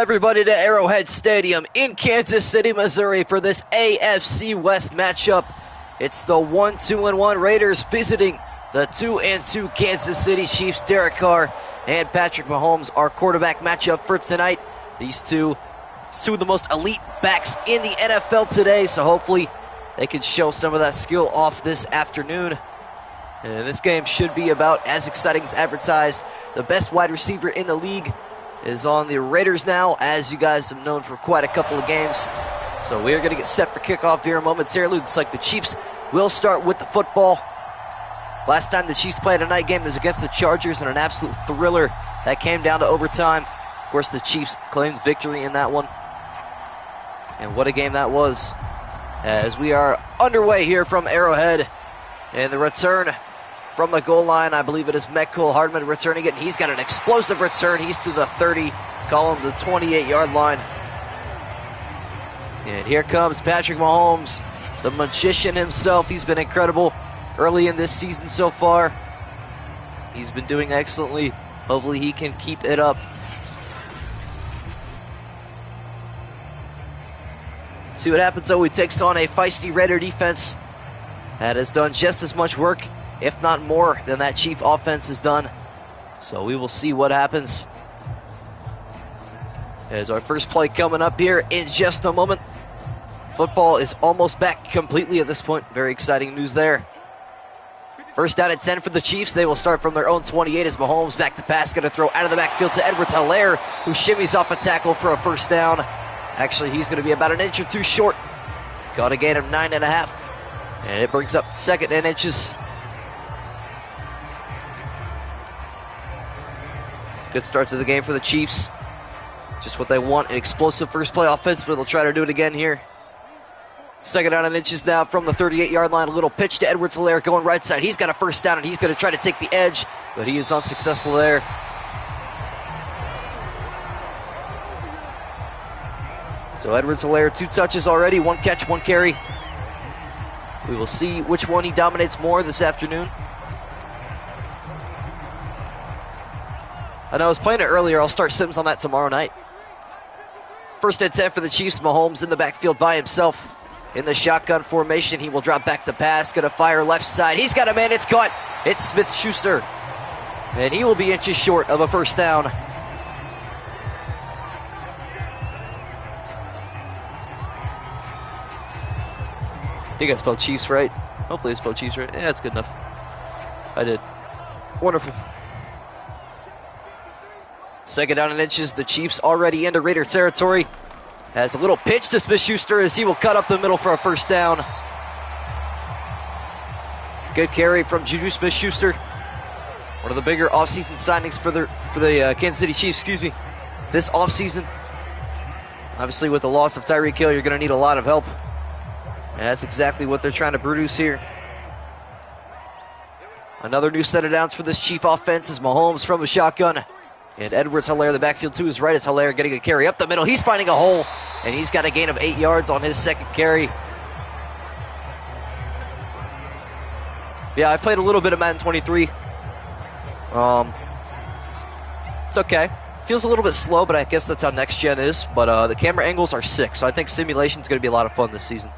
Everybody to Arrowhead Stadium in Kansas City, Missouri for this AFC West matchup. It's the 1-2-1 Raiders visiting the 2-2 Kansas City Chiefs. Derek Carr and Patrick Mahomes, our quarterback matchup for tonight. These two of the most elite backs in the NFL today, so hopefully they can show some of that skill off this afternoon. And this game should be about as exciting as advertised. The best wide receiver in the league is on the Raiders now, as you guys have known for quite a couple of games. So we are going to get set for kickoff here momentarily. Looks like the Chiefs will start with the football. Last time the Chiefs played a night game was against the Chargers in an absolute thriller that came down to overtime. Of course, the Chiefs claimed victory in that one. And what a game that was. As we are underway here from Arrowhead. And the return from the goal line, I believe it is Mecole Hardman returning it. He's got an explosive return. He's to the 30, call him the 28-yard line. And here comes Patrick Mahomes, the magician himself. He's been incredible early in this season so far. He's been doing excellently. Hopefully he can keep it up. See what happens though. He takes on a feisty Raider defense that has done just as much work, if not more, than that Chief offense has done. So we will see what happens. As our first play coming up here in just a moment. Football is almost back completely at this point. Very exciting news there. First down at 10 for the Chiefs. They will start from their own 28 as Mahomes back to pass. Going to throw out of the backfield to Edwards-Helaire, who shimmies off a tackle for a first down. Actually, he's going to be about an inch or two short. Got a gain of 9.5. And it brings up second and inches. Good start to the game for the Chiefs. Just what they want, an explosive first play offense, but they'll try to do it again here. Second down and inches now from the 38-yard line. A little pitch to Edwards-Helaire going right side. He's got a first down, and he's going to try to take the edge, but he is unsuccessful there. So Edwards-Helaire, 2 touches already, 1 catch, 1 carry. We will see which one he dominates more this afternoon. I know I was playing it earlier. I'll start Sims on that tomorrow night. First and 10 for the Chiefs. Mahomes in the backfield by himself. In the shotgun formation, he will drop back to pass. Going to fire left side. He's got a man. It's caught. It's Smith-Schuster. And he will be inches short of a first down. I think I spelled Chiefs right. Hopefully I spelled Chiefs right. Yeah, that's good enough. I did. Wonderful. Second down and inches. The Chiefs already into Raider territory. Has a little pitch to Smith-Schuster as he will cut up the middle for a first down. Good carry from Juju Smith-Schuster. One of the bigger offseason signings for the Kansas City Chiefs, this offseason. Obviously with the loss of Tyreek Hill, you're going to need a lot of help. And that's exactly what they're trying to produce here. Another new set of downs for this Chief offense is Mahomes from the shotgun. And Edwards-Helaire, the backfield to his right is Helaire getting a carry up the middle. He's finding a hole, and he's got a gain of 8 yards on his second carry. Yeah, I've played a little bit of Madden 23. It's okay. Feels a little bit slow, but I guess that's how next gen is. But the camera angles are sick, so I think simulation's going to be a lot of fun this season.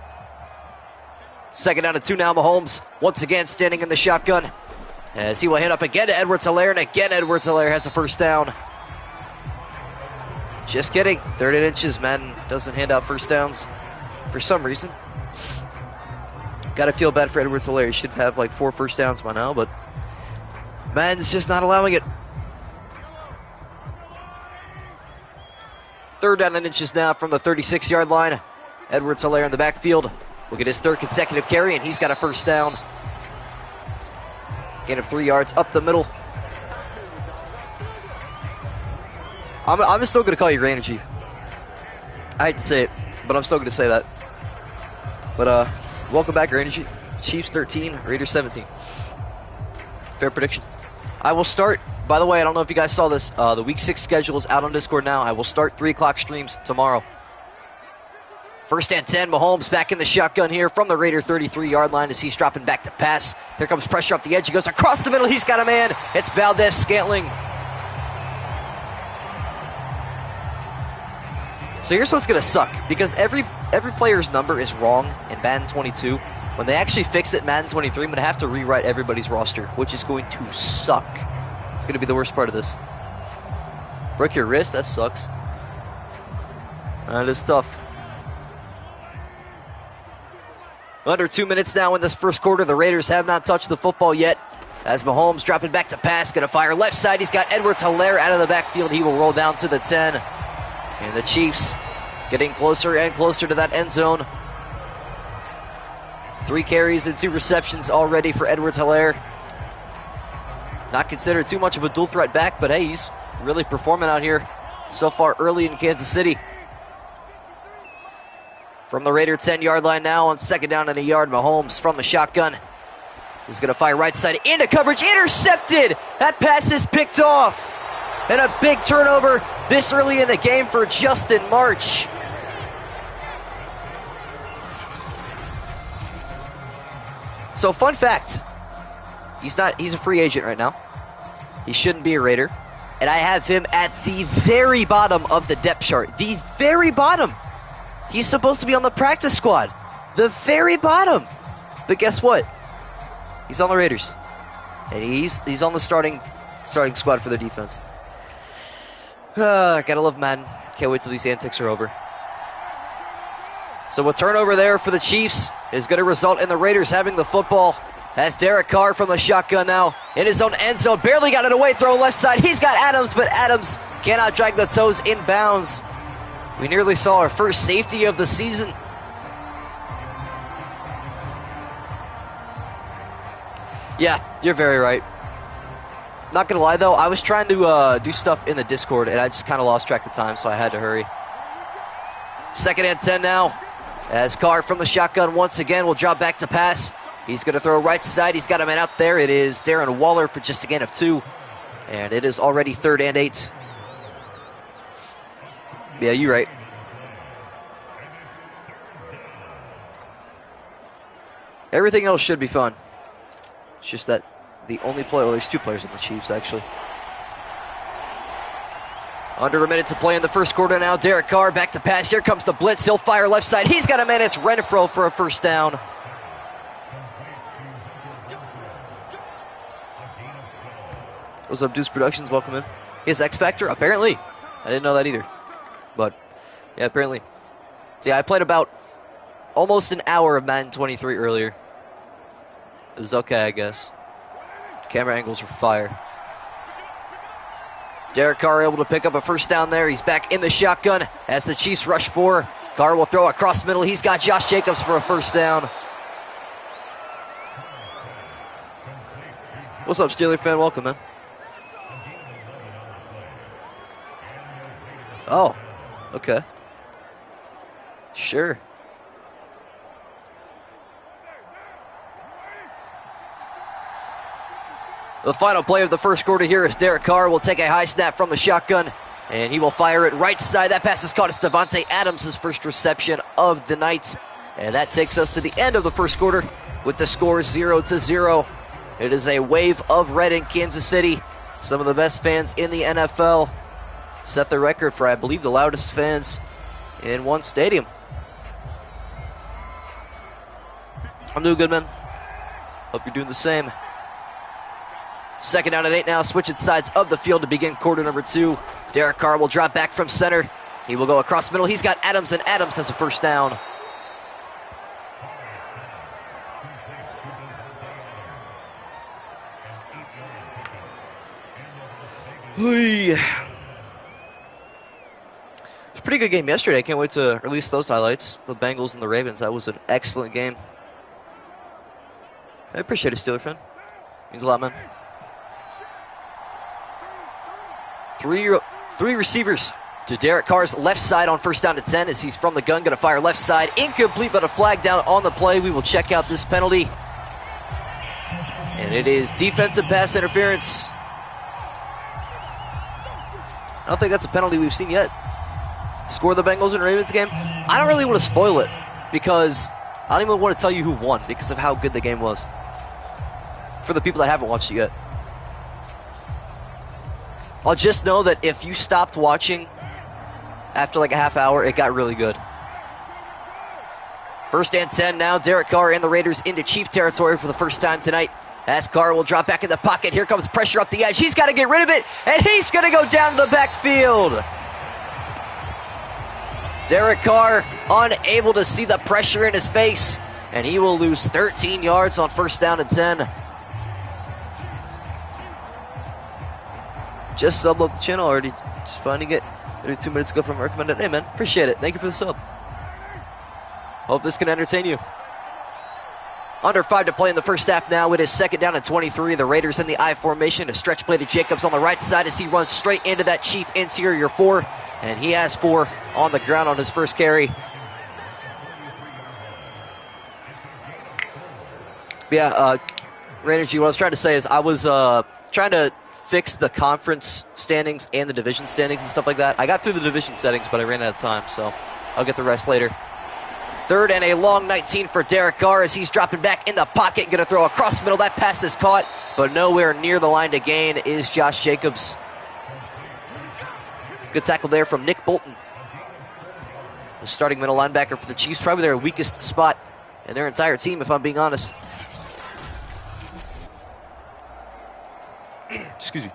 Second down and 2 now. Mahomes once again standing in the shotgun as he will hand up again to Edwards-Helaire, and again Edwards-Helaire has a first down. Just kidding. Third and inches. Madden doesn't hand out first downs for some reason. Got to feel bad for Edwards-Helaire. He should have like 4 first downs by now, but Madden's just not allowing it. Third down and inches now from the 36-yard line. Edwards-Helaire in the backfield will get his 3rd consecutive carry, and he's got a first down. Gain of 3 yards up the middle. I'm still going to call you Rain Energy. I hate to say it, but I'm still going to say that. But welcome back, Rain Energy. Chiefs 13, Raiders 17. Fair prediction. I will start. By the way, I don't know if you guys saw this. The Week 6 schedule is out on Discord now. I will start 3 o'clock streams tomorrow. First and 10, Mahomes back in the shotgun here from the Raider 33-yard line as he's dropping back to pass. Here comes pressure up the edge. He goes across the middle. He's got a man. It's Valdez Scantling. So here's what's gonna suck, because every player's number is wrong in Madden 22. When they actually fix it in Madden 23, I'm gonna have to rewrite everybody's roster, which is going to suck. It's gonna be the worst part of this. Break your wrist? That sucks. That is tough. Under 2 minutes now in this first quarter. The Raiders have not touched the football yet. As Mahomes dropping back to pass, gonna fire left side. He's got Edwards-Helaire out of the backfield. He will roll down to the 10. And the Chiefs getting closer and closer to that end zone. 3 carries and 2 receptions already for Edwards-Helaire. Not considered too much of a dual threat back, but hey, he's really performing out here so far early in Kansas City. From the Raider 10-yard line now on second down and a yard, Mahomes from the shotgun. He's going to fire right side into coverage. Intercepted! That pass is picked off. And a big turnover this early in the game for Justin March. So fun fact, he's a free agent right now. He shouldn't be a Raider. And I have him at the very bottom of the depth chart. The very bottom. He's supposed to be on the practice squad. The very bottom. But guess what? He's on the Raiders. And he's on the starting squad for their defense. Gotta love Madden. Can't wait till these antics are over. So a turnover there for the Chiefs is going to result in the Raiders having the football. As Derek Carr from the shotgun now in his own end zone. Barely got it away, throw left side. He's got Adams, but Adams cannot drag the toes inbounds. We nearly saw our first safety of the season. Yeah, you're very right. Not gonna lie though, I was trying to do stuff in the Discord and I just kind of lost track of time, so I had to hurry. Second and 10 now. As Carr from the shotgun once again will drop back to pass. He's going to throw right side. He's got a man out there. It is Darren Waller for just a gain of 2. And it is already 3rd and 8. Yeah, you're right. Everything else should be fun. It's just that the only player, well, there's 2 players on the Chiefs, actually. Under a minute to play in the first quarter now. Derek Carr back to pass. Here comes the blitz. He'll fire left side. He's got a man. It's Renfro for a first down. What's up, Deuce Productions? Welcome in. He has X Factor? Apparently. I didn't know that either. But, yeah, apparently. So, yeah, I played about almost an hour of Madden 23 earlier. It was okay, I guess. Camera angles were fire. Derek Carr able to pick up a first down there. He's back in the shotgun as the Chiefs rush 4. Carr will throw across middle. He's got Josh Jacobs for a first down. What's up, Steeler fan? Welcome, man. Oh, okay. Sure. The final play of the first quarter here is Derek Carr will take a high snap from the shotgun, and he will fire it right side. That pass is caught. It's Devontae Adams' first reception of the night. And that takes us to the end of the first quarter with the score 0-0. It is a wave of red in Kansas City. Some of the best fans in the NFL set the record for, I believe, the loudest fans in one stadium. I'm doing good, man. Hope you're doing the same. Second down and 8 now, switching sides of the field to begin quarter number 2. Derek Carr will drop back from center. He will go across middle. He's got Adams, and Adams has a first down. It's a pretty good game yesterday. I can't wait to release those highlights. The Bengals and the Ravens. That was an excellent game. I appreciate it, Steeler fan. Means a lot, man. Three receivers to Derek Carr's left side on first down to 10 as he's from the gun. Going to fire left side. Incomplete, but a flag down on the play. We will check out this penalty. And it is defensive pass interference. I don't think that's a penalty we've seen yet. Score the Bengals and Ravens game. I don't really want to spoil it because I don't even want to tell you who won because of how good the game was. For the people that haven't watched it yet. I'll just know that if you stopped watching after like a half hour, it got really good. 1st and 10 now. Derek Carr and the Raiders into Chief territory for the first time tonight. As Carr will drop back in the pocket. Here comes pressure up the edge. He's got to get rid of it, and he's going to go down to the backfield. Derek Carr unable to see the pressure in his face, and he will lose 13 yards on 1st down and 10. Just subbed up the channel already. Just finding it. 32 minutes ago from recommended. Hey, man. Appreciate it. Thank you for the sub. Hope this can entertain you. Under 5 to play in the first half now. It is 2nd down and 23. The Raiders in the I formation. A stretch play to Jacobs on the right side as he runs straight into that Chief interior 4. And he has 4 on the ground on his first carry. Yeah, Rainier, what I was trying to say is I was trying to fix the conference standings and the division standings and stuff like that. I got through the division settings, but I ran out of time, so I'll get the rest later. 3rd and a long 19 for Derek Carr as he's dropping back in the pocket. Going to throw across the middle. That pass is caught, but nowhere near the line to gain is Josh Jacobs. Good tackle there from Nick Bolton. The starting middle linebacker for the Chiefs. Probably their weakest spot in their entire team, if I'm being honest. Excuse me.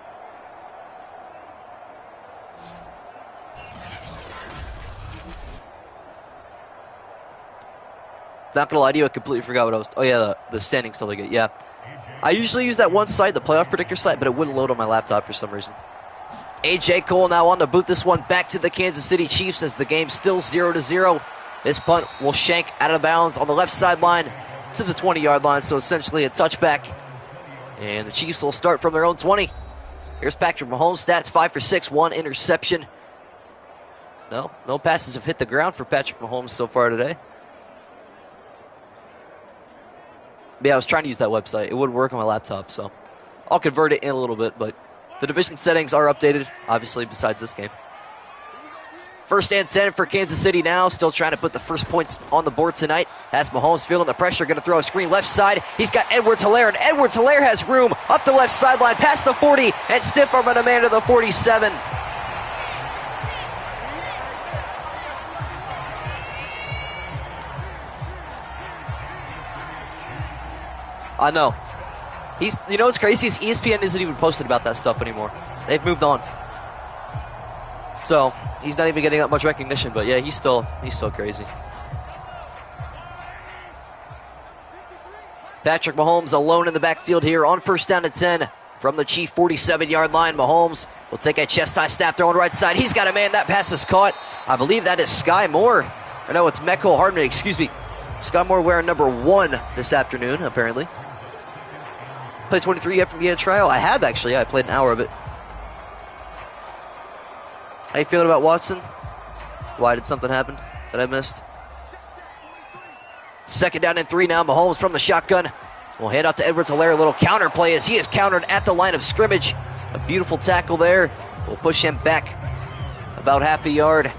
Not gonna lie to you, I completely forgot what I was. Oh yeah, the standings still get. Yeah, I usually use that one site, the playoff predictor site, but it wouldn't load on my laptop for some reason. AJ Cole now on to boot this one back to the Kansas City Chiefs as the game's still 0-0. This punt will shank out of bounds on the left sideline to the 20-yard line, so essentially a touchback. And the Chiefs will start from their own 20. Here's Patrick Mahomes' stats: 5 for 6, 1 interception. No passes have hit the ground for Patrick Mahomes so far today. Yeah, I was trying to use that website. It wouldn't work on my laptop, so I'll convert it in a little bit, but the division settings are updated, obviously, besides this game. 1st and 10 for Kansas City now. Still trying to put the first points on the board tonight. As Mahomes feeling the pressure, going to throw a screen left side. He's got Edwards-Helaire, and Edwards-Helaire has room up the left sideline, past the 40, and stiff arm a man to the 47. I know. You know what's crazy is ESPN isn't even posted about that stuff anymore. They've moved on. So he's not even getting that much recognition, but yeah, he's still crazy. Patrick Mahomes alone in the backfield here on 1st down and 10 from the Chief 47-yard line. Mahomes will take a chest-high snap, throwing right side. He's got a man. That pass is caught. I believe that is Sky Moore. Or no, it's Mecole Hardman, excuse me. Sky Moore wearing number 1 this afternoon, apparently. Played 23 yet from the trial? I have, actually. I played an hour of it. How you feeling about Watson? Why did something happen that I missed? 2nd down and 3 now. Mahomes from the shotgun. We'll hand out to Edwards-Helaire. A little counter play as he is countered at the line of scrimmage. A beautiful tackle there. We'll push him back about half a yard.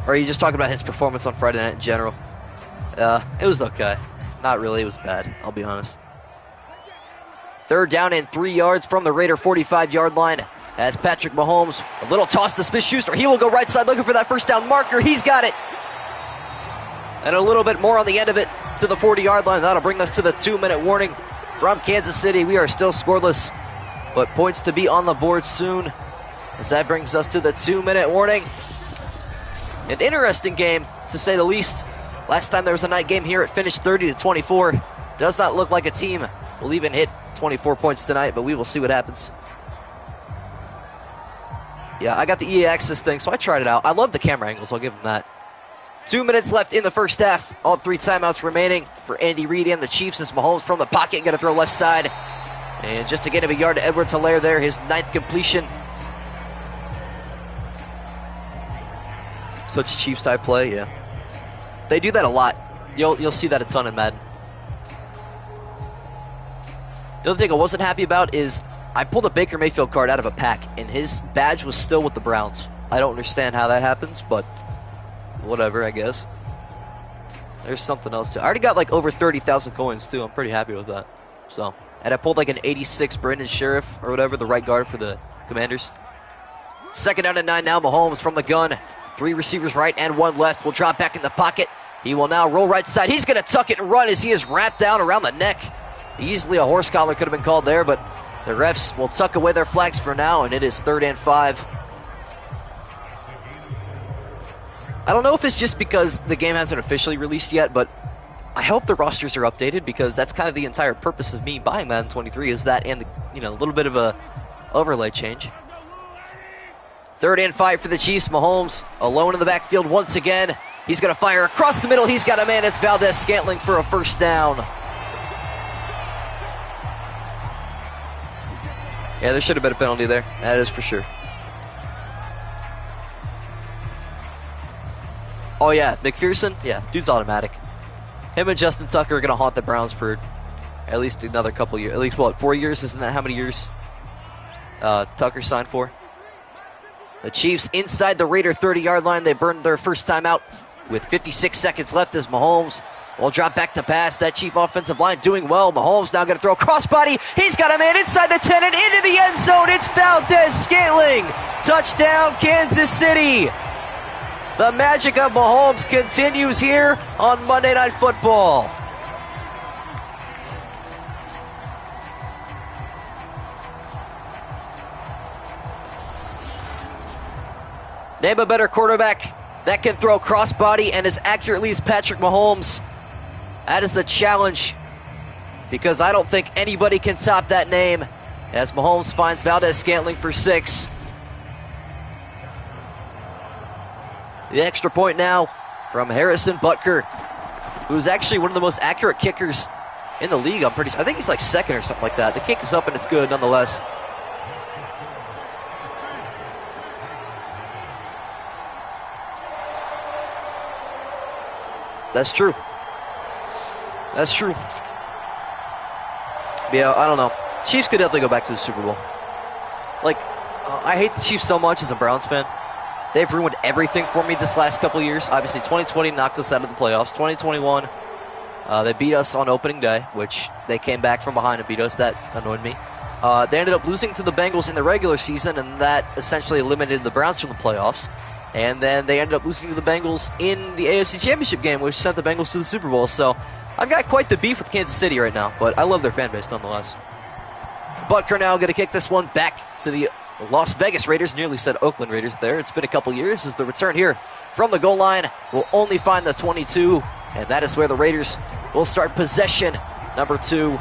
Or are you just talking about his performance on Friday night in general? It was okay. Not really, it was bad, I'll be honest. 3rd down and 3 yards from the Raider 45-yard line as Patrick Mahomes, a little toss to Smith-Schuster. He will go right side looking for that 1st down marker. He's got it. And a little bit more on the end of it to the 40-yard line. That'll bring us to the 2-minute warning from Kansas City. We are still scoreless, but points to be on the board soon, as that brings us to the 2-minute warning. An interesting game, to say the least. Last time there was a night game here, it finished 30-24. Does not look like a team will even hit 24 points tonight, but we will see what happens. Yeah, I got the EA Access thing, so I tried it out. I love the camera angles, I'll give them that. 2 minutes left in the first half. All 3 timeouts remaining for Andy Reid and the Chiefs as Mahomes from the pocket, going to throw left side. And just to get him a yard to Edwards-Helaire there, his 9th completion. Such a Chiefs-type play, yeah. They do that a lot. You'll see that a ton in Madden. The other thing I wasn't happy about is I pulled a Baker Mayfield card out of a pack, and his badge was still with the Browns. I don't understand how that happens, but whatever, I guess. There's something else too. I already got like over 30,000 coins too. I'm pretty happy with that. So And I pulled like an 86 Brandon Sheriff or whatever, the right guard for the Commanders. 2nd down and 9 now. Mahomes from the gun. 3 receivers right and 1 left. Will drop back in the pocket. He will now roll right side. He's going to tuck it and run as he is wrapped down around the neck. Easily a horse collar could have been called there, but the refs will tuck away their flags for now, and it is 3rd and 5. I don't know if it's just because the game hasn't officially released yet, but I hope the rosters are updated, because that's kind of the entire purpose of me buying Madden 23 is that and the, a little bit of a overlay change. 3rd and 5 for the Chiefs. Mahomes alone in the backfield once again. He's going to fire across the middle. He's got a man. It's Valdez-Scantling for a 1st down. Yeah, there should have been a penalty there. That is for sure. Oh, yeah, McPherson? Yeah, dude's automatic. Him and Justin Tucker are going to haunt the Browns for at least another couple years. At least, what, 4 years? Isn't that how many years Tucker signed for? The Chiefs inside the Raider 30-yard line. They burned their first time out with 56 seconds left as Mahomes will drop back to pass. That Chief offensive line doing well. Mahomes now going to throw a crossbody. He's got a man inside the 10 and into the end zone. It's Valdez-Scantling. Touchdown, Kansas City. The magic of Mahomes continues here on Monday Night Football. Name a better quarterback that can throw crossbody and as accurately as Patrick Mahomes. That is a challenge, because I don't think anybody can top that name, as Mahomes finds Valdez-Scantling for 6. The extra point now from Harrison Butker, who's actually one of the most accurate kickers in the league. I think he's like 2nd or something like that. The kick is up and it's good nonetheless. That's true. That's true. Yeah, I don't know. Chiefs could definitely go back to the Super Bowl. Like, I hate the Chiefs so much as a Browns fan. They've ruined everything for me this last couple of years. Obviously, 2020 knocked us out of the playoffs. 2021, they beat us on opening day, which they came back from behind and beat us. That annoyed me. They ended up losing to the Bengals in the regular season, and that essentially eliminated the Browns from the playoffs. And then they ended up losing to the Bengals in the AFC Championship game, which sent the Bengals to the Super Bowl. So I've got quite the beef with Kansas City right now, but I love their fan base nonetheless. Butker now going to kick this one back to the Las Vegas Raiders. Nearly said Oakland Raiders there. It's been a couple years as the return here from the goal line will only find the 22, and that is where the Raiders will start possession number 2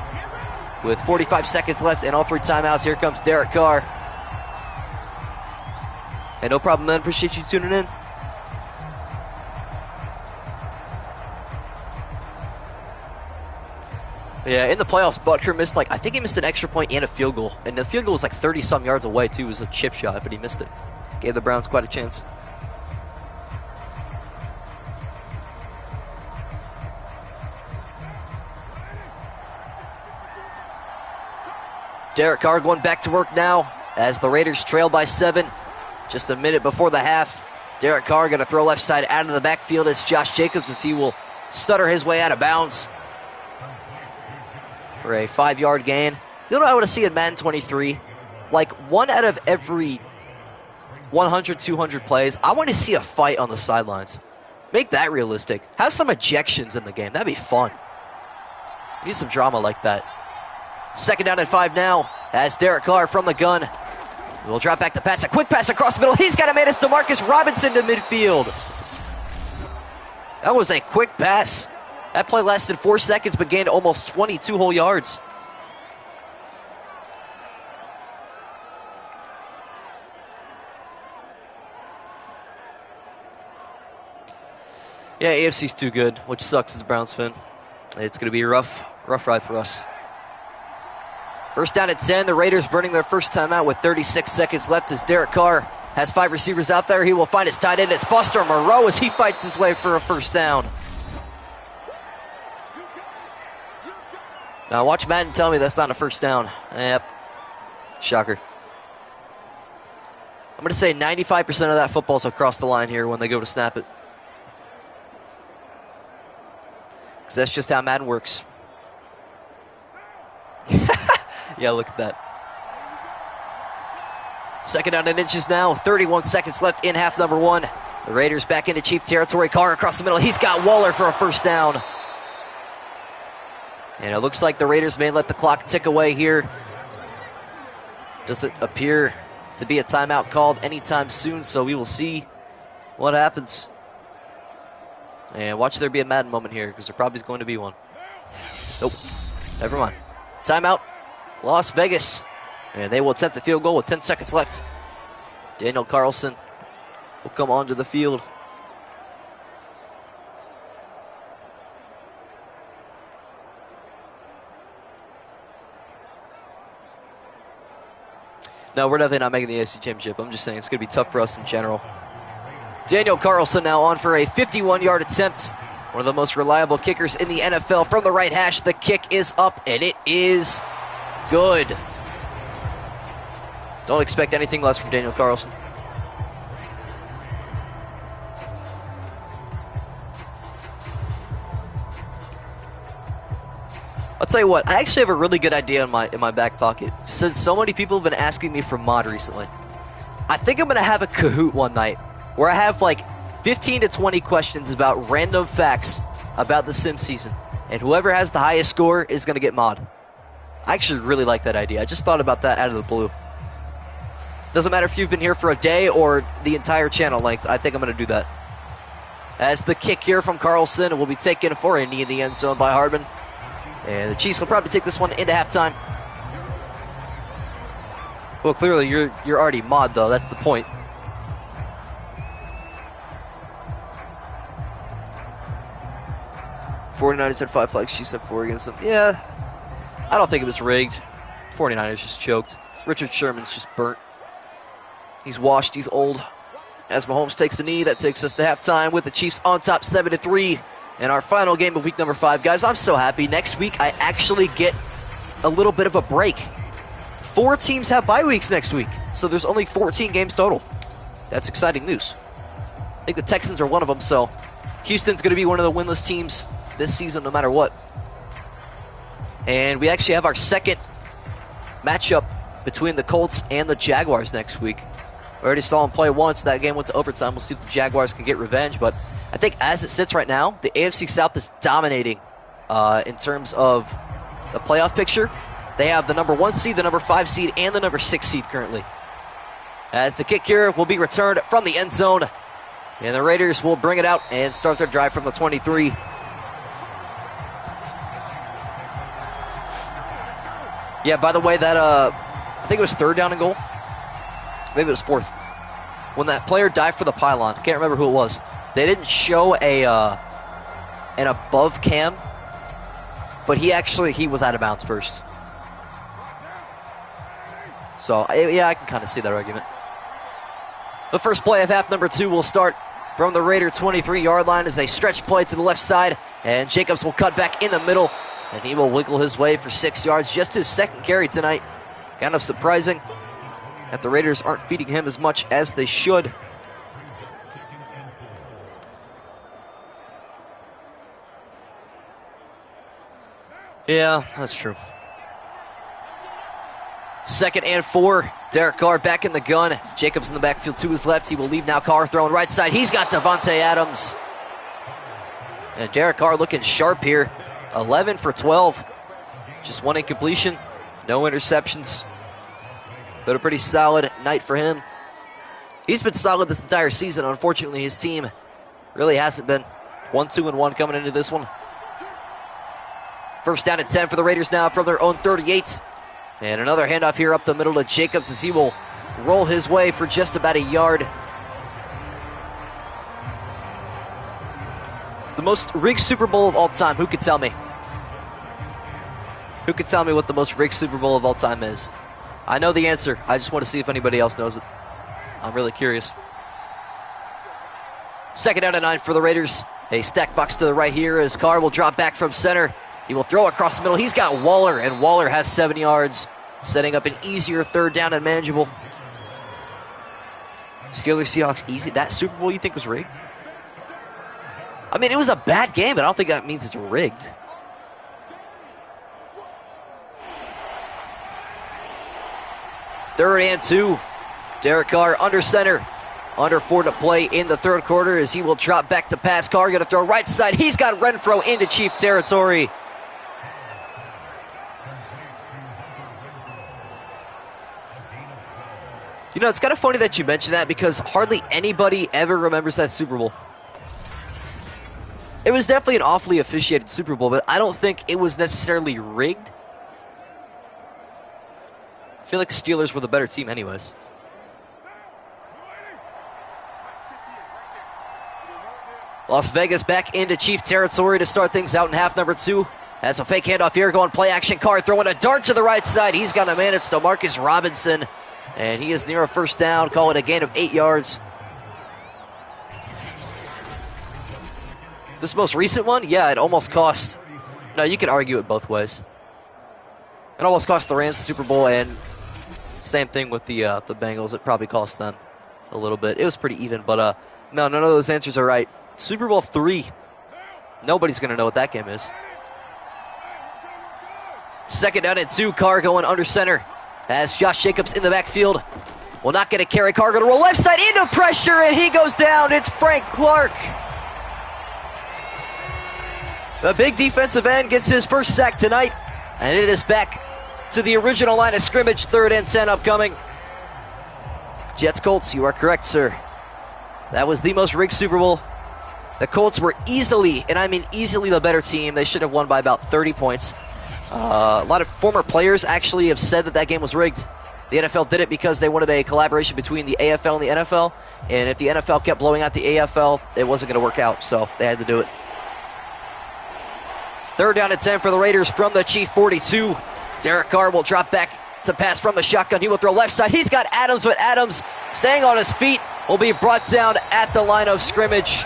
with 45 seconds left and all 3 timeouts. Here comes Derek Carr. Hey, no problem, man. Appreciate you tuning in. Yeah, in the playoffs, Butker missed, I think he missed an extra point and a field goal. And the field goal was 30-some yards away, too. It was a chip shot, but he missed it. Gave the Browns quite a chance. Derek Carr going back to work now as the Raiders trail by 7. Just a minute before the half. Derek Carr going to throw left side out of the backfield as Josh Jacobs as he will stutter his way out of bounds for a 5-yard gain. You know what I want to see in Madden 23? 1 out of every 100, 200 plays, I want to see a fight on the sidelines. Make that realistic. Have some ejections in the game. That'd be fun. We need some drama like that. 2nd down and 5 now as Derek Carr from the gun will drop back to pass. A quick pass across the middle. He's got a man. It's DeMarcus Robinson to midfield. That was a quick pass. That play lasted 4 seconds but gained almost 22 whole yards. Yeah, AFC's too good, which sucks as a Browns fan. It's going to be a rough ride for us. 1st down at 10. The Raiders burning their first time out with 36 seconds left as Derek Carr has 5 receivers out there. He will find his tight end. It's Foster Moreau as he fights his way for a 1st down. Now watch Madden tell me that's not a 1st down. Yep. Shocker. I'm going to say 95% of that football's across the line here when they go to snap it. Because that's just how Madden works. Yeah, look at that. Second down and inches now. 31 seconds left in half number one. The Raiders back into Chief territory. Carr across the middle. He's got Waller for a first down. And it looks like the Raiders may let the clock tick away here. Doesn't appear to be a timeout called anytime soon, so we will see what happens. And watch there be a Madden moment here, because there probably is going to be one. Nope. Never mind. Timeout. Las Vegas. And they will attempt a field goal with 10 seconds left. Daniel Carlson will come onto the field. No, we're definitely not making the AFC Championship. I'm just saying it's going to be tough for us in general. Daniel Carlson now on for a 51-yard attempt. One of the most reliable kickers in the NFL from the right hash. The kick is up, and it is good. Don't expect anything less from Daniel Carlson. I'll tell you what, I actually have a really good idea in my back pocket. Since so many people have been asking me for mod recently, I think I'm going to have a Kahoot one night where I have like 15 to 20 questions about random facts about the Sim season. And whoever has the highest score is going to get mod. I actually really like that idea. I just thought about that out of the blue. Doesn't matter if you've been here for a day or the entire channel length. I think I'm going to do that. As the kick here from Carlson will be taken for a knee in the end zone by Hardman. And the Chiefs will probably take this one into halftime. Well, clearly you're already mod, though. That's the point. '49ers had 5 flags. Chiefs had 4 against them. Yeah, I don't think it was rigged. 49ers just choked. Richard Sherman's just burnt. He's washed. He's old. As Mahomes takes the knee, that takes us to halftime with the Chiefs on top 7-3. And our final game of week number 5. Guys, I'm so happy. Next week, I actually get a little bit of a break. 4 teams have bye weeks next week, so there's only 14 games total. That's exciting news. I think the Texans are one of them, so Houston's going to be one of the winless teams this season no matter what. And we actually have our second matchup between the Colts and the Jaguars next week. We already saw them play once. That game went to overtime. We'll see if the Jaguars can get revenge. But I think as it sits right now, the AFC South is dominating in terms of the playoff picture. They have the number 1 seed, the number 5 seed, and the number 6 seed currently. As the kick here will be returned from the end zone. And the Raiders will bring it out and start their drive from the 23. Yeah, by the way, that I think it was 3rd down and goal. Maybe it was 4th. When that player dived for the pylon, I can't remember who it was. They didn't show an above cam, but he was out of bounds first. So, yeah, I can kind of see that argument. The first play of half number 2 will start from the Raider 23-yard line as a stretch play to the left side, and Jacobs will cut back in the middle, and he will wiggle his way for 6 yards, just his second carry tonight. Kind of surprising that the Raiders aren't feeding him as much as they should. Yeah, that's true. 2nd and 4. Derek Carr back in the gun. Jacobs in the backfield to his left. He will leave now. Carr throwing right side. He's got Devontae Adams. And Derek Carr looking sharp here. 11 for 12. Just 1 incompletion. No interceptions. But a pretty solid night for him. He's been solid this entire season. Unfortunately, his team really hasn't been. 1-2-1 coming into this one. First down and 10 for the Raiders now from their own 38. And another handoff here up the middle to Jacobs as he will roll his way for just about a yard. The most rigged Super Bowl of all time. Who could tell me? Who could tell me what the most rigged Super Bowl of all time is? I know the answer. I just want to see if anybody else knows it. I'm really curious. 2nd down and 9 for the Raiders. A stack box to the right here as Carr will drop back from center. He will throw across the middle. He's got Waller, and Waller has 7 yards, setting up an easier 3rd down and manageable. Steelers Seahawks easy. That Super Bowl you think was rigged? I mean, it was a bad game, but I don't think that means it's rigged. 3rd and 2. Derek Carr under center. Under 4 to play in the 3rd quarter as he will drop back to pass. Carr going to throw right side. He's got Renfro into Chief territory. You know, it's kind of funny that you mention that because hardly anybody ever remembers that Super Bowl. It was definitely an awfully officiated Super Bowl, but I don't think it was necessarily rigged. I feel like the Steelers were the better team anyways. Las Vegas back into Chief territory to start things out in half number 2. Has a fake handoff here, going play action. Carr throwing a dart to the right side. He's got a man. It's DeMarcus Robinson. And he is near a first down. Call it a gain of 8 yards. This most recent one? Yeah, it almost cost. No, you can argue it both ways. It almost cost the Rams the Super Bowl, and same thing with the Bengals. It probably cost them a little bit. It was pretty even, but no, none of those answers are right. Super Bowl 3. Nobody's going to know what that game is. 2nd down and 2. Carr going under center. As Josh Jacobs in the backfield. Will not get a carry. Carr going to roll left side into pressure, and he goes down. It's Frank Clark. The big defensive end gets his first sack tonight. And it is back to the original line of scrimmage. 3rd and 10 upcoming. Jets Colts, you are correct, sir. That was the most rigged Super Bowl. The Colts were easily, and I mean easily, the better team. They should have won by about 30 points. A lot of former players actually have said that game was rigged. The NFL did it because they wanted a collaboration between the AFL and the NFL. And if the NFL kept blowing out the AFL, it wasn't going to work out. So they had to do it. 3rd down and 10 for the Raiders from the Chief 42. Derek Carr will drop back to pass from the shotgun. He will throw left side. He's got Adams, but Adams, staying on his feet, will be brought down at the line of scrimmage.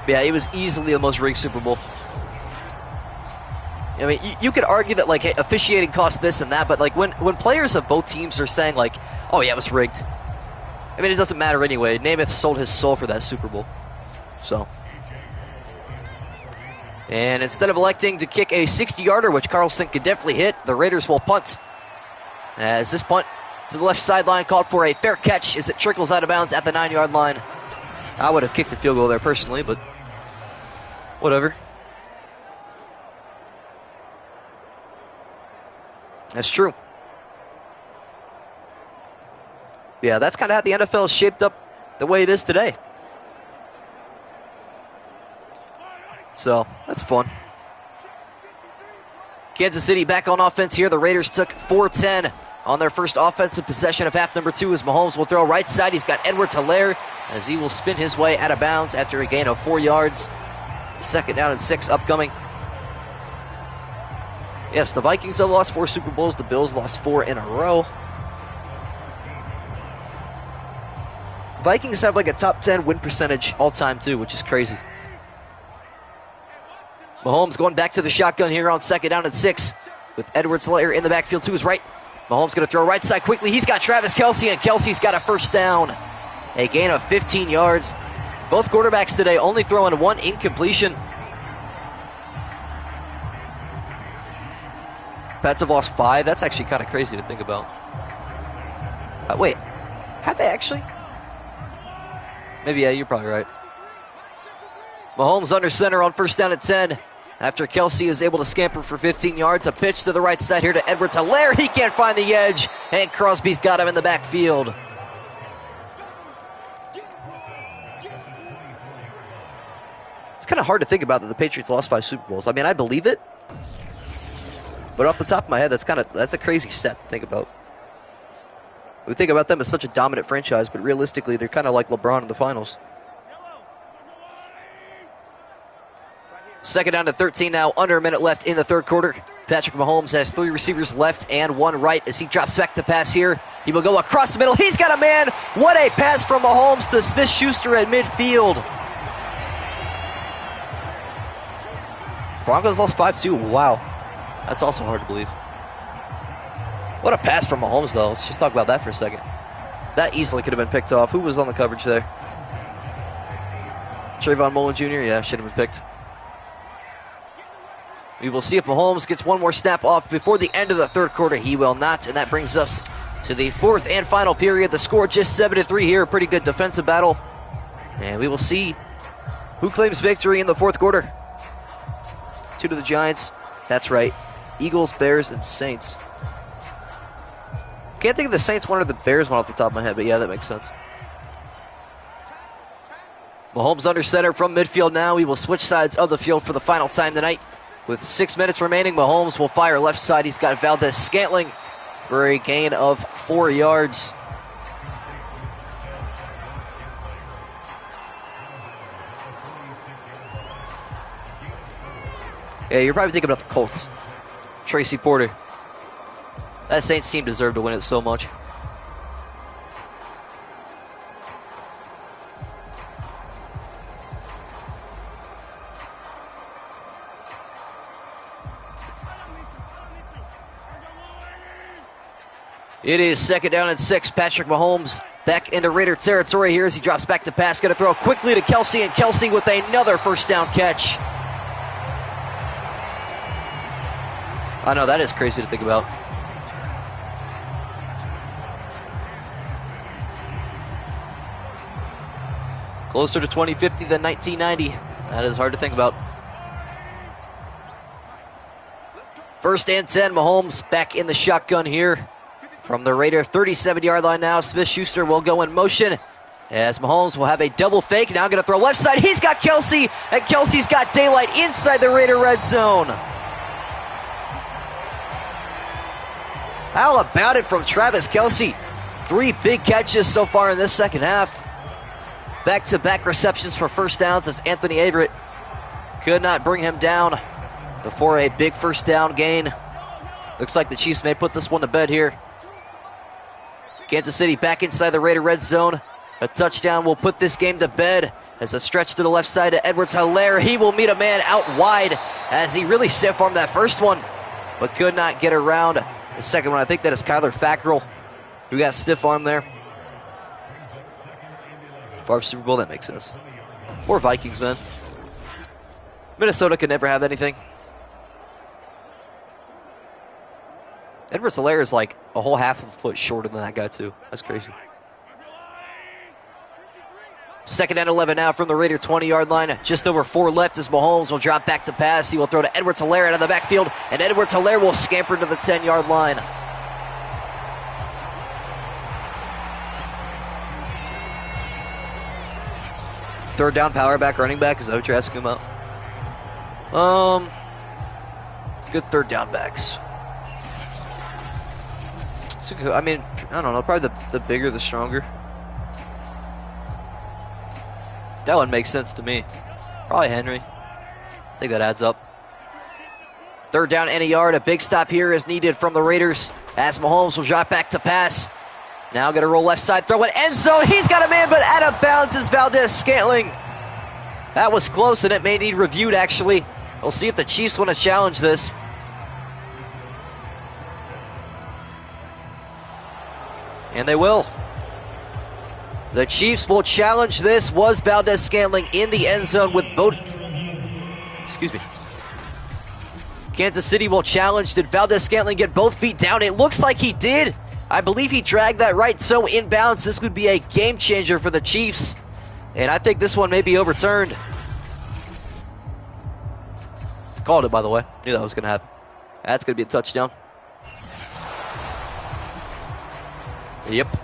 Yeah, it was easily the most rigged Super Bowl. I mean, you could argue that, like, hey, officiating cost this and that, but, like, when players of both teams are saying, like, oh, yeah, it was rigged. I mean, it doesn't matter anyway. Namath sold his soul for that Super Bowl. So. And instead of electing to kick a 60-yarder, which Carlson could definitely hit, the Raiders will punt. As this punt to the left sideline called for a fair catch as it trickles out of bounds at the 9-yard line. I would have kicked the field goal there personally, but whatever. That's true. Yeah, that's kind of how the NFL is shaped up the way it is today. So, that's fun. Kansas City back on offense here. The Raiders took 4-10 on their first offensive possession of half number 2 as Mahomes will throw right side. He's got Edwards-Helaire as he will spin his way out of bounds after a gain of 4 yards. 2nd down and 6 upcoming. Yes, the Vikings have lost 4 Super Bowls. The Bills lost 4 in a row. Vikings have like a top 10 win percentage all time too, which is crazy. Mahomes going back to the shotgun here on 2nd down and 6 with Edwards-Helaire in the backfield to his right. Mahomes going to throw right side quickly. He's got Travis Kelce, and Kelce's got a first down. A gain of 15 yards. Both quarterbacks today only throwing 1 incompletion. Pats have lost 5. That's actually kind of crazy to think about. Wait, have they actually? Maybe, yeah, you're probably right. Mahomes under center on 1st down and 10. After Kelce is able to scamper for 15 yards, a pitch to the right side here to Edwards-Helaire. He can't find the edge, and Crosby's got him in the backfield. It's kind of hard to think about that the Patriots lost 5 Super Bowls. I mean, I believe it, but off the top of my head, that's a crazy stat to think about. We think about them as such a dominant franchise, but realistically, they're kind of like LeBron in the finals. 2nd down to 13 now, under a minute left in the 3rd quarter. Patrick Mahomes has 3 receivers left and 1 right as he drops back to pass here. He will go across the middle. He's got a man. What a pass from Mahomes to Smith-Schuster at midfield. Broncos lost 5 too. Wow. That's also hard to believe. What a pass from Mahomes, though. Let's just talk about that for a second. That easily could have been picked off. Who was on the coverage there? Trayvon Mullen Jr.? Yeah, should have been picked. We will see if Mahomes gets one more snap off before the end of the third quarter. He will not, and that brings us to the fourth and final period. The score just 7-3 here. A pretty good defensive battle. And we will see who claims victory in the fourth quarter. 2 to the Giants. That's right. Eagles, Bears, and Saints. Can't think of the Saints one or the Bears one off the top of my head, but yeah, that makes sense. Mahomes under center from midfield now. We will switch sides of the field for the final time tonight. With 6 minutes remaining, Mahomes will fire left side. He's got Valdez-Scantling for a gain of 4 yards. Yeah, you're probably thinking about the Colts. Tracy Porter. That Saints team deserved to win it so much. It is 2nd down and 6. Patrick Mahomes back into Raider territory here as he drops back to pass. Going to throw quickly to Kelsey, and Kelsey with another first down catch. I know, that is crazy to think about. Closer to 2050 than 1990. That is hard to think about. 1st and 10. Mahomes back in the shotgun here. From the Raider 37-yard line now, Smith-Schuster will go in motion as Mahomes will have a double fake. Now going to throw left side. He's got Kelsey, and Kelsey's got daylight inside the Raider red zone. How about it from Travis Kelsey? 3 big catches so far in this second half. Back-to-back receptions for first downs as Anthony Averett could not bring him down before a big first down gain. Looks like the Chiefs may put this one to bed here. Kansas City back inside the Raider red zone. A touchdown will put this game to bed as a stretch to the left side to Edwards-Helaire. He will meet a man out wide as he really stiff-armed that first one, but could not get around the second one. I think that is Kyler Fackrell who got stiff-armed there. Favre Super Bowl, that makes sense. Or Vikings, man. Minnesota could never have anything. Edwards-Helaire is like a whole half of a foot shorter than that guy, too. That's crazy. 2nd and 11 now from the Raider 20-yard line. Just over 4 left as Mahomes will drop back to pass. He will throw to Edwards-Helaire out of the backfield, and Edwards-Helaire will scamper to the 10-yard line. Third down, power back, running back. Is that what you're asking about? Good third down backs. I mean, I don't know. Probably the bigger, the stronger. That one makes sense to me. Probably Henry. I think that adds up. 3rd down and a yard. A big stop here is needed from the Raiders as Mahomes will drop back to pass. Now going to roll left side, throw it end zone. He's got a man, but out of bounds is Valdez-Scantling. That was close, and it may need reviewed, actually. We'll see if the Chiefs want to challenge this. And they will. The Chiefs will challenge this. Was Valdez-Scantling in the end zone with both... Excuse me. Kansas City will challenge. Did Valdez-Scantling get both feet down? It looks like he did. I believe he dragged that right, so inbounds. This could be a game changer for the Chiefs. And I think this one may be overturned. Called it, by the way. Knew that was going to happen. That's going to be a touchdown. Yep.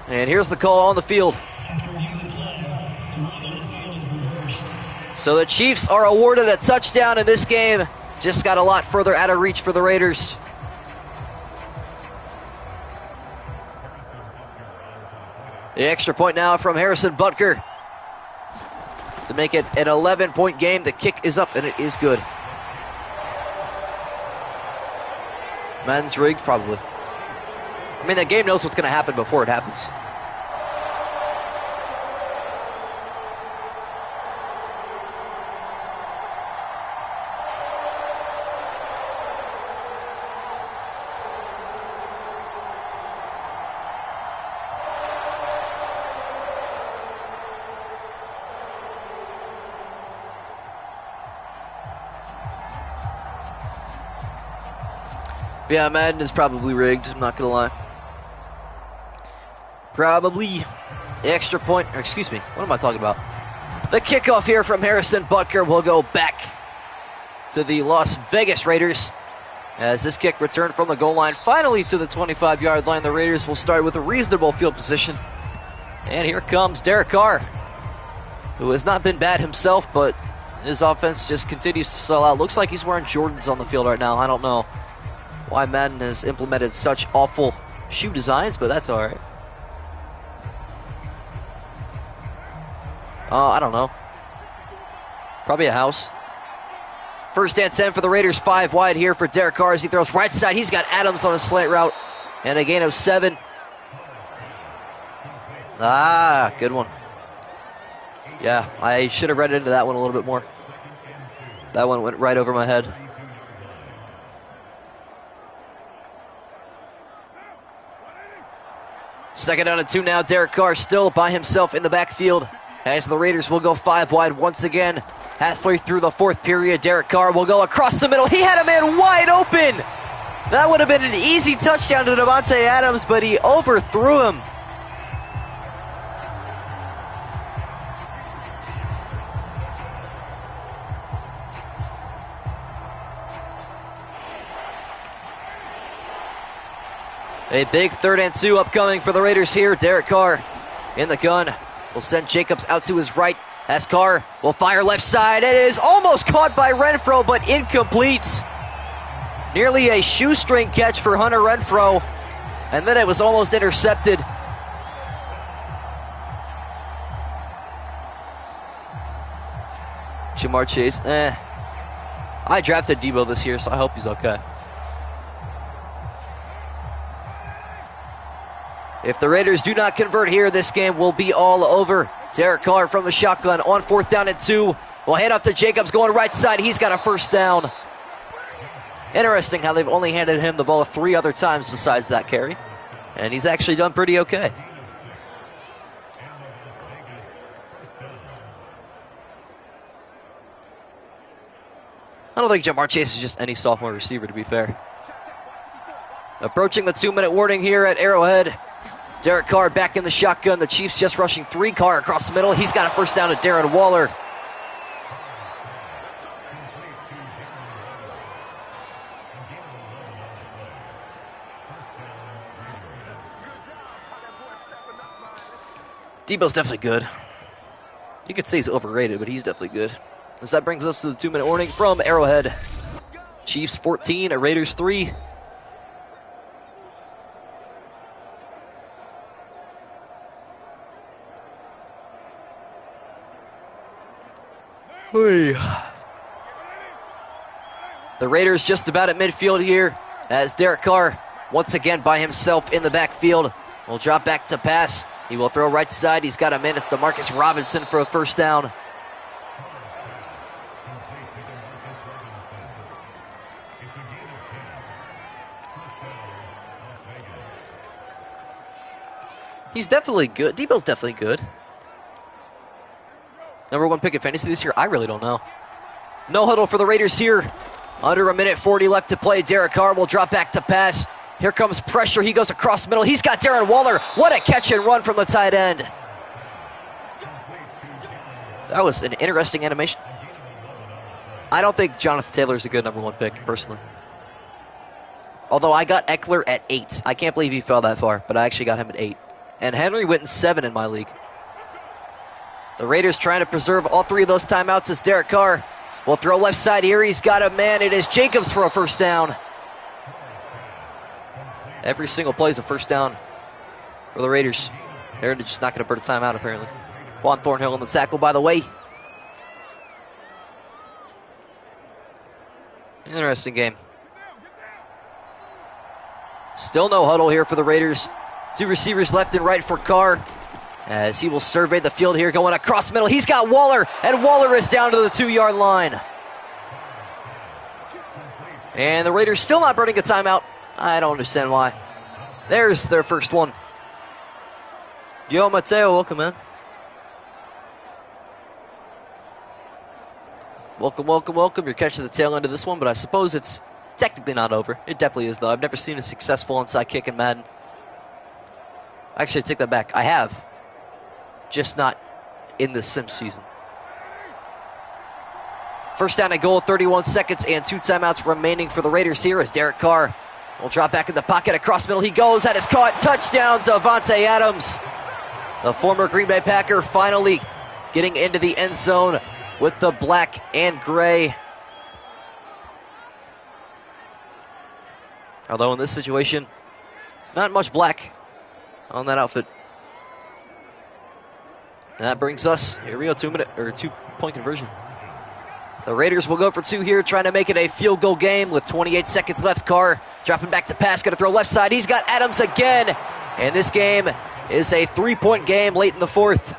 And here's the call on the field. So the Chiefs are awarded a touchdown in this game. Just got a lot further out of reach for the Raiders. The extra point now from Harrison Butker to make it an 11-point game. The kick is up, and it is good. Madden's rigged, probably. I mean, that game knows what's going to happen before it happens. Yeah, Madden is probably rigged, I'm not going to lie. Probably the extra point, or excuse me, what am I talking about? The kickoff here from Harrison Butker will go back to the Las Vegas Raiders. As this kick returned from the goal line, finally to the 25-yard line, the Raiders will start with a reasonable field position. And here comes Derek Carr, who has not been bad himself, but his offense just continues to sell out. Looks like he's wearing Jordans on the field right now. I don't know why Madden has implemented such awful shoe designs, but that's all right. I don't know. Probably a house. First and 10 for the Raiders, 5 wide here for Derek Carr as he throws right side. He's got Adams on a slant route and a gain of 7. Good one. Yeah, I should have read into that one a little bit more. That one went right over my head. Second down and 2 now. Derek Carr still by himself in the backfield as the Raiders will go 5 wide once again. Halfway through the 4th period, Derek Carr will go across the middle. He had a man wide open. That would have been an easy touchdown to Davante Adams, but he overthrew him. A big 3rd and 2 upcoming for the Raiders here. Derek Carr in the gun will send Jacobs out to his right as Carr will fire left side. It is almost caught by Renfro, but incomplete. Nearly a shoestring catch for Hunter Renfro, and then it was almost intercepted. Jamar Chase, I drafted Debo this year, so I hope he's okay. If the Raiders do not convert here, this game will be all over. Derek Carr from the shotgun on 4th down and 2. Will hand off to Jacobs going right side. He's got a first down. Interesting how they've only handed him the ball 3 other times besides that carry. And he's actually done pretty okay. I don't think Jamar Chase is just any sophomore receiver, to be fair. Approaching the 2-minute warning here at Arrowhead. Derek Carr back in the shotgun. The Chiefs just rushing 3. Carr across the middle. He's got a first down to Darren Waller. Debo's definitely good. You could say he's overrated, but he's definitely good. As that brings us to the 2-minute warning from Arrowhead. Chiefs 14, Raiders 3. The Raiders just about at midfield here as Derek Carr once again by himself in the backfield. Will drop back to pass. He will throw right side. He's got a man. It's DeMarcus Robinson for a first down. He's definitely good. Debo's definitely good. Number 1 pick in fantasy this year? I really don't know. No huddle for the Raiders here. Under a minute 40 left to play. Derek Carr will drop back to pass. Here comes pressure. He goes across the middle. He's got Darren Waller. What a catch and run from the tight end. That was an interesting animation. I don't think Jonathan Taylor is a good number 1 pick, personally. Although I got Eckler at 8. I can't believe he fell that far, but I actually got him at 8. And Henry went in 7 in my league. The Raiders trying to preserve all 3 of those timeouts as Derek Carr will throw left side here. He's got a man. It is Jacobs for a first down. Every single play is a first down for the Raiders. They're just not going to burn a timeout, apparently. Juan Thornhill in the tackle, by the way. Interesting game. Still no huddle here for the Raiders. 2 receivers left and right for Carr as he will survey the field here, going across the middle. He's got Waller, and Waller is down to the 2-yard line. And the Raiders still not burning a timeout. I don't understand why. There's their first one. Yo, Mateo, welcome, man. Welcome, welcome, welcome. You're catching the tail end of this one, but I suppose it's technically not over. It definitely is, though. I've never seen a successful onside kick in Madden. Actually, I take that back. I have. Just not in the Sim season. First down and goal, 31 seconds and 2 timeouts remaining for the Raiders here as Derek Carr will drop back in the pocket. Across middle he goes. That is caught. Touchdown to Davante Adams. The former Green Bay Packer finally getting into the end zone with the black and gray. Although in this situation, not much black on that outfit. And that brings us, here we go, 2-point conversion. The Raiders will go for 2 here, trying to make it a field goal game with 28 seconds left. Carr dropping back to pass, going to throw left side. He's got Adams again. And this game is a 3-point game late in the 4th.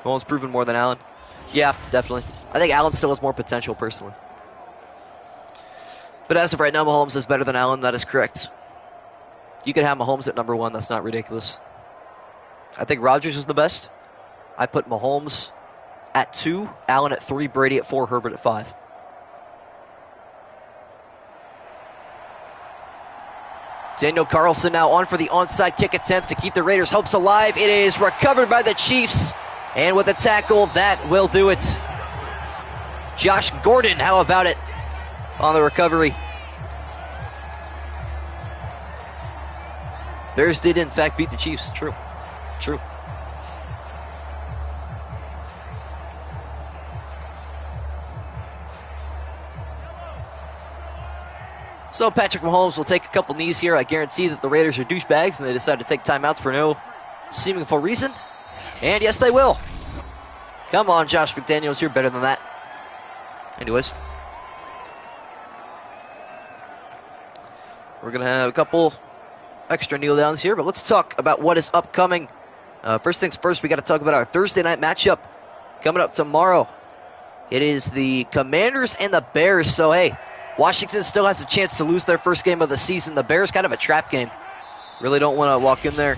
Mahomes proven more than Allen. Yeah, definitely. I think Allen still has more potential, personally. But as of right now, Mahomes is better than Allen. That is correct. You could have Mahomes at number 1. That's not ridiculous. I think Rodgers is the best. I put Mahomes at 2, Allen at 3, Brady at 4, Herbert at 5. Daniel Carlson now on for the onside kick attempt to keep the Raiders' hopes alive. It is recovered by the Chiefs. And with a tackle, that will do it. Josh Gordon, how about it on the recovery? Bears did, in fact, beat the Chiefs. True. So Patrick Mahomes will take a couple knees here. I guarantee that the Raiders are douchebags and they decide to take timeouts for no seemingful reason. And yes, they will. Come on, Josh McDaniels, you're better than that. Anyways. We're going to have a couple extra kneel downs here, but let's talk about what is upcoming. First things first, we got to talk about our Thursday night matchup coming up tomorrow. It is the Commanders and the Bears. So, hey, Washington still has a chance to lose their first game of the season. The Bears kind of a trap game. Really don't want to walk in there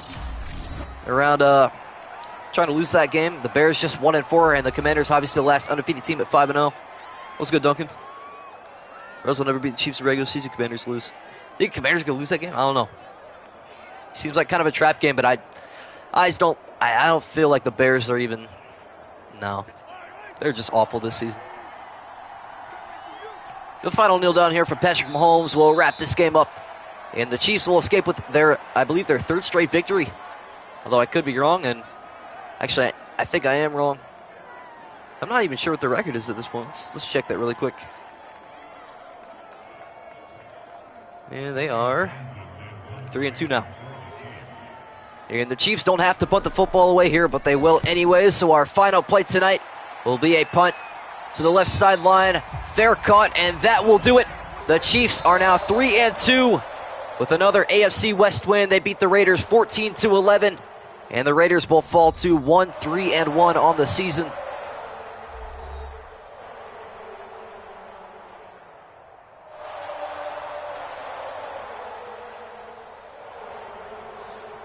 around trying to lose that game. The Bears just 1-4, and the Commanders obviously the last undefeated team at 5-0. What's good, Duncan? Bears will never beat the Chiefs in the regular season. Commanders lose. Think Commanders are gonna lose that game? I don't know. Seems like kind of a trap game, but I don't feel like the Bears are even. No, they're just awful this season. The final kneel down here from Patrick Mahomes will wrap this game up. And the Chiefs will escape with I believe, their 3rd straight victory. Although I could be wrong, and actually, I think I am wrong. I'm not even sure what their record is at this point. Let's check that really quick. And they are 3-2 now. And the Chiefs don't have to punt the football away here, but they will anyway. So our final play tonight will be a punt to the left sideline. Fair caught, and that will do it. The Chiefs are now 3-2 with another AFC West win. They beat the Raiders 14-11, and the Raiders will fall to 1-3-1 on the season.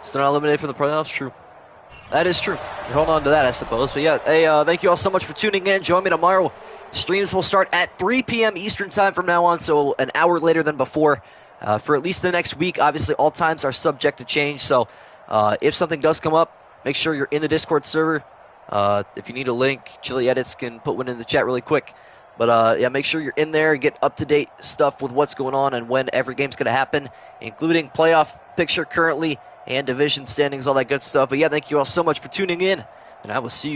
Still not eliminated from the playoffs? True. That is true. You're holding on to that, I suppose. But yeah, hey, thank you all so much for tuning in. Join me tomorrow. Streams will start at 3 p.m. Eastern time from now on, so an hour later than before. For at least the next week. Obviously, all times are subject to change, so if something does come up, make sure you're in the Discord server. If you need a link, Chili Edits can put one in the chat really quick. But yeah, make sure you're in there, get up-to-date stuff with what's going on and when every game's going to happen, including playoff picture currently and division standings, all that good stuff. But yeah, thank you all so much for tuning in, and I will see you